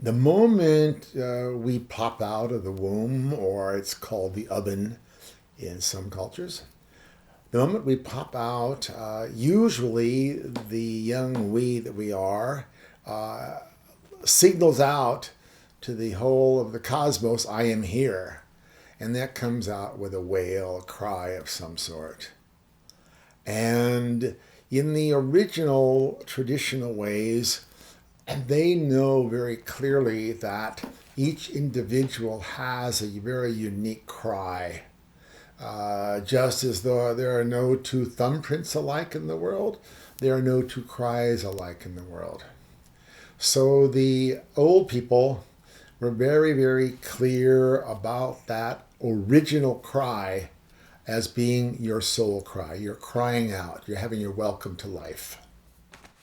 The moment we pop out of the womb, or it's called the oven in some cultures, the moment we pop out, usually the young we that we are signals out to the whole of the cosmos, I am here. And that comes out with a wail, a cry of some sort. And in the original traditional ways, they know very clearly that each individual has a very unique cry. Just as though there are no two thumbprints alike in the world, there are no two cries alike in the world. So the old people were very, very clear about that original cry as being your soul cry. You're crying out, you're having your welcome to life.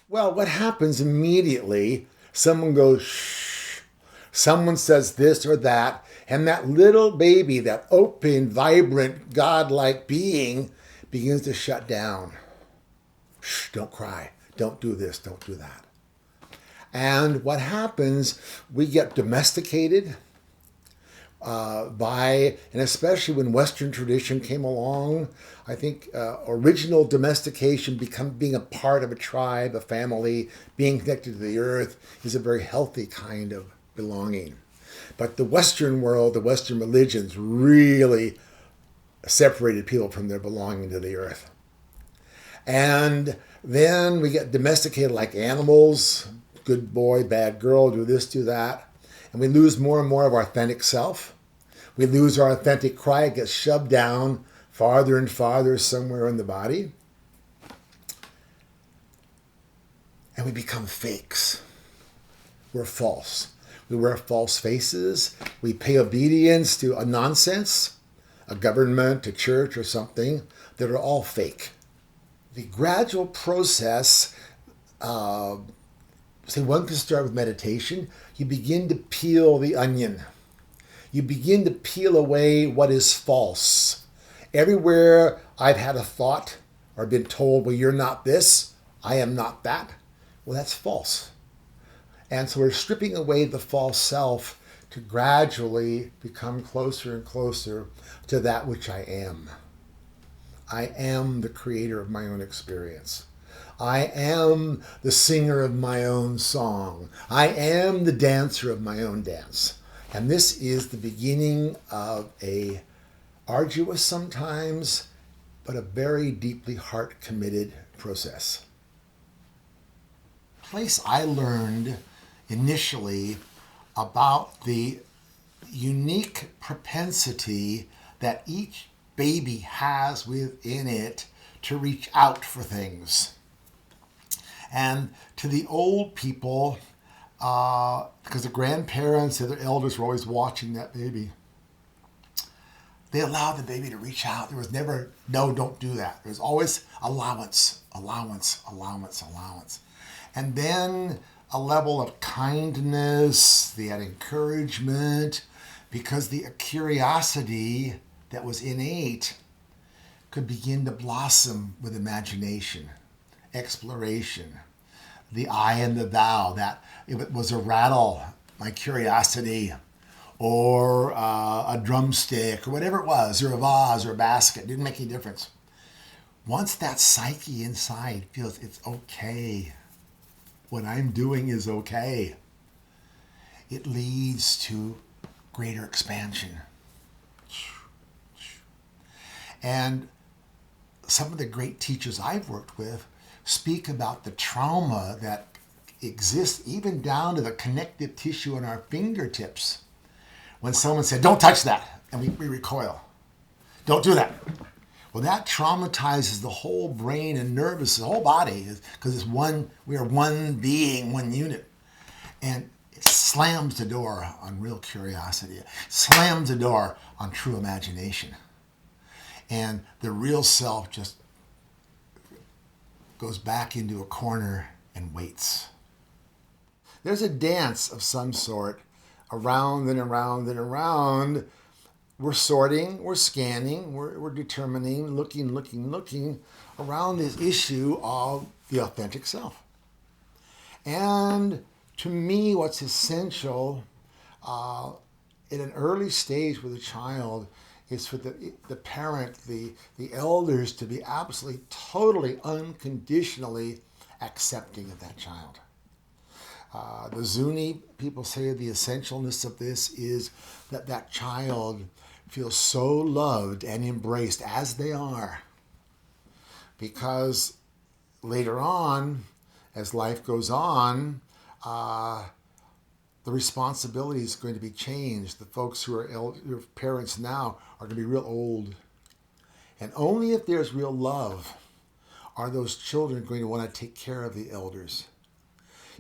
Well, what happens immediately? Someone goes, shh. Someone says this or that, and that little baby, that open, vibrant, godlike being, begins to shut down. Shh, don't cry. Don't do this. Don't do that. And what happens, we get domesticated and especially when Western tradition came along, I think original domestication, being a part of a tribe, a family, being connected to the earth is a very healthy kind of belonging. But the Western world, the Western religions really separated people from their belonging to the earth. And then we get domesticated like animals, good boy, bad girl, do this, do that. And we lose more and more of our authentic self. We lose our authentic cry. It gets shoved down farther and farther somewhere in the body. And we become fakes. We're false. We wear false faces. We pay obedience to a nonsense, a government, a church, or something that are all fake. The gradual process, say one can start with meditation. You begin to peel the onion. You begin to peel away what is false. Everywhere I've had a thought or been told, well, you're not this, I am not that, well, that's false. And so we're stripping away the false self to gradually become closer and closer to that which I am. I am the creator of my own experience. I am the singer of my own song. I am the dancer of my own dance. And this is the beginning of a arduous sometimes, but a very deeply heart-committed process. The place I learned initially about the unique propensity that each baby has within it to reach out for things. And to the old people, because the grandparents and their elders were always watching that baby, they allowed the baby to reach out. There was never, no, don't do that. There was always allowance, allowance, allowance, allowance. And then a level of kindness, they had encouragement, because the curiosity that was innate could begin to blossom with imagination, exploration, the I and the thou, that if it was a rattle, my curiosity, or a drumstick, or whatever it was, or a vase, or a basket, didn't make any difference. Once that psyche inside feels it's okay, what I'm doing is okay, it leads to greater expansion. And some of the great teachers I've worked with speak about the trauma that exists even down to the connective tissue in our fingertips. When someone said, don't touch that, and we recoil. Don't do that. Well, that traumatizes the whole brain and nervous, the whole body, because it's one, we are one being, one unit. And it slams the door on real curiosity. It slams the door on true imagination. And the real self just goes back into a corner and waits. There's a dance of some sort, around and around and around. We're sorting, we're scanning, we're determining, looking around this issue of the authentic self. And To me, what's essential in an early stage with a child is for the parent, the elders, to be absolutely, totally, unconditionally accepting of that child. The Zuni people say the essentialness of this is that that child feels so loved and embraced as they are, because later on, as life goes on, the responsibility is going to be changed. The folks who are parents now are going to be real old. And only if there's real love are those children going to want to take care of the elders.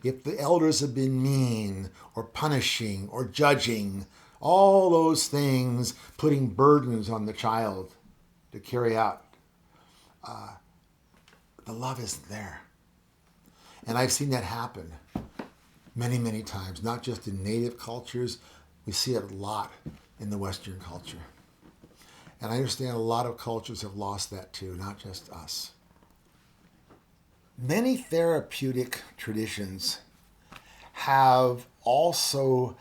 If the elders have been mean or punishing or judging, all those things, putting burdens on the child to carry out, the love isn't there. And I've seen that happen many, many times, not just in native cultures. We see it a lot in the Western culture. And I understand a lot of cultures have lost that too, not just us. Many therapeutic traditions have also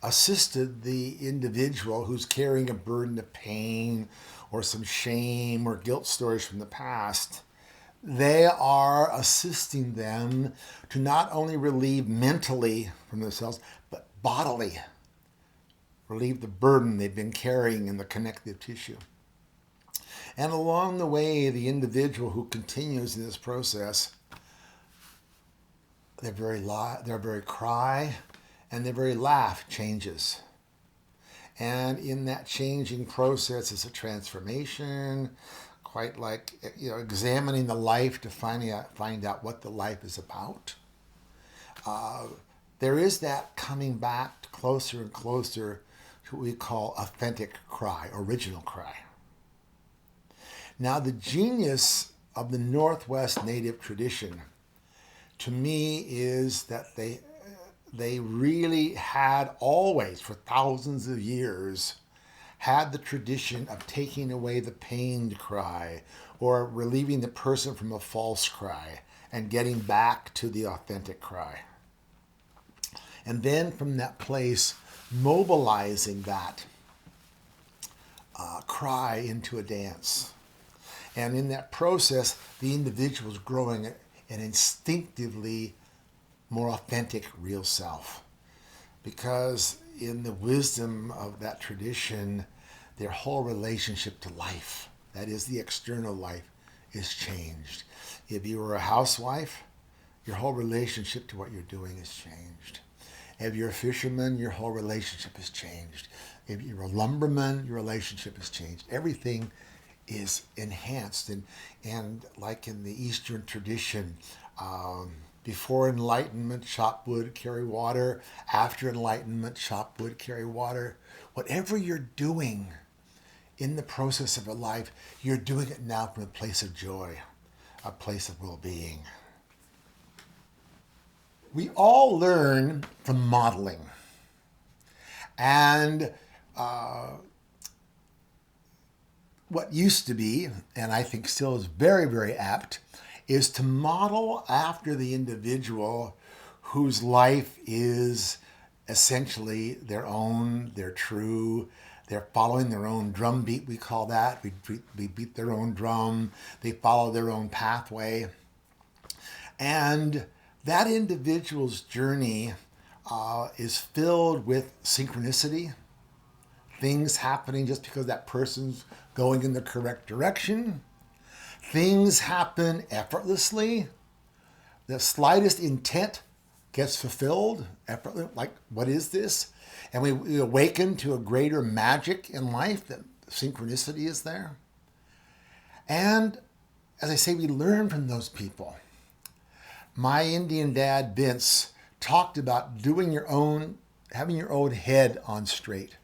assisted the individual who's carrying a burden of pain or some shame or guilt stories from the past. They are assisting them to not only relieve mentally from themselves, but bodily, relieve the burden they've been carrying in the connective tissue. And along the way, the individual who continues in this process, their very cry and their very laugh changes. And in that changing process is a transformation, quite like examining the life to find out what the life is about. There is that coming back closer and closer to what we call authentic cry, original cry. Now, the genius of the Northwest Native tradition, to me, is that they really had always, for thousands of years, had the tradition of taking away the pained cry or relieving the person from a false cry and getting back to the authentic cry. And then from that place, mobilizing that cry into a dance. And in that process, the individual is growing an instinctively more authentic, real self. Because in the wisdom of that tradition, their whole relationship to life, that is the external life, is changed. If you were a housewife, your whole relationship to what you're doing is changed. If you're a fisherman, your whole relationship is changed. If you're a lumberman, your relationship is changed. Everything is enhanced. And like in the Eastern tradition, before enlightenment, chop wood, carry water. After enlightenment, chop wood, carry water. Whatever you're doing in the process of a life, you're doing it now from a place of joy, a place of well-being. We all learn from modeling. And what used to be, and I think still is very, very apt, is to model after the individual whose life is essentially their own, they're true, they're following their own drum beat, we call that. We beat their own drum, they follow their own pathway. And that individual's journey is filled with synchronicity, things happening just because that person's going in the correct direction. Things happen effortlessly. The slightest intent gets fulfilled effortlessly. Like, what is this? And we awaken to a greater magic in life, that synchronicity is there. And as I say, we learn from those people. My Indian dad, Vince, talked about having your own head on straight.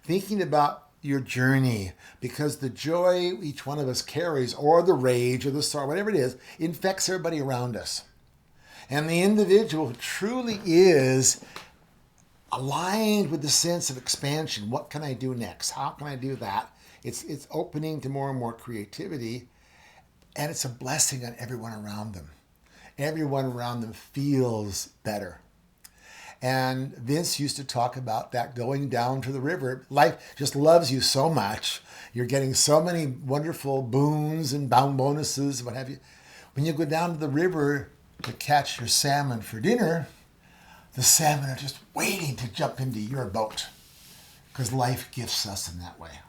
Thinking about your journey, because the joy each one of us carries, or the rage or the sorrow, whatever it is, infects everybody around us. And the individual who truly is aligned with the sense of expansion, what can I do next? How can I do that? It's opening to more and more creativity, and it's a blessing on everyone around them. everyone around them feels better. And Vince used to talk about that going down to the river. Life just loves you so much. You're getting so many wonderful boons and bonuses, what have you. When you go down to the river to catch your salmon for dinner, the salmon are just waiting to jump into your boat because life gifts us in that way.